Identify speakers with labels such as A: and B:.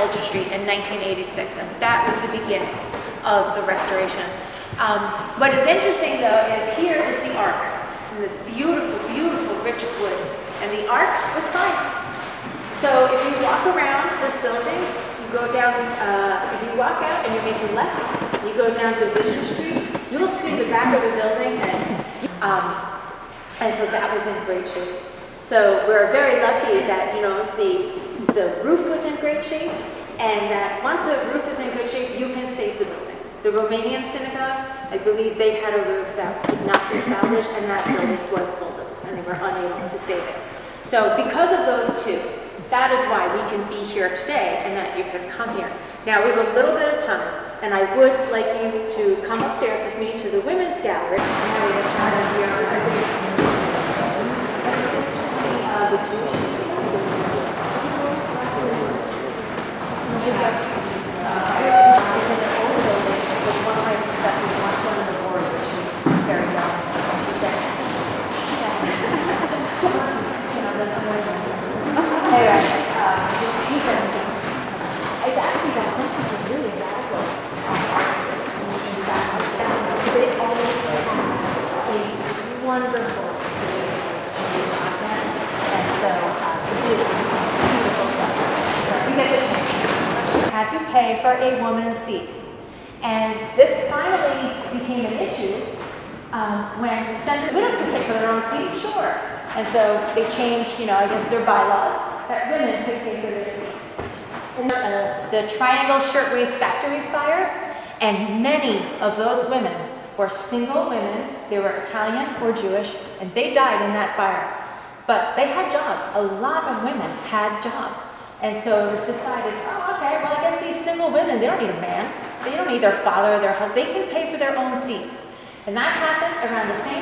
A: Eldridge Street in 1986, and that was the beginning of the restoration. What is interesting, though, is here is the ark, from this beautiful, beautiful rich wood, and the ark was fine. So if you walk around this building, you go down, if you walk out and you make a left, you go down Division Street, you will see the back of the building, and so that was in great shape. So we're very lucky that, you know, the roof was in great shape, and that once a roof is in good shape, you can save the building. The Romanian synagogue, I believe they had a roof that could not be salvaged, and that building was bulldozed, and they were unable to save it. So because of those two, that is why we can be here today, and that you can come here. Now, we have a little bit of time, and I would like you to come upstairs with me to the women's gallery. It's actually got something really radical they always have a wonderful and so it's beautiful stuff. So you get the chance. Had to pay for a woman's seat. And this finally became an issue when senators, widows could pay for their own seats, sure. And so they changed, you know, I guess their bylaws that women could pay for their seats. And the Triangle Shirtwaist Factory fire, and many of those women were single women. They were Italian or Jewish, and they died in that fire. But they had jobs. A lot of women had jobs. And so it was decided, oh, okay, well, I guess these single women, they don't need a man. They don't need their father or their husband. They can pay for their own seats. And that happened around the same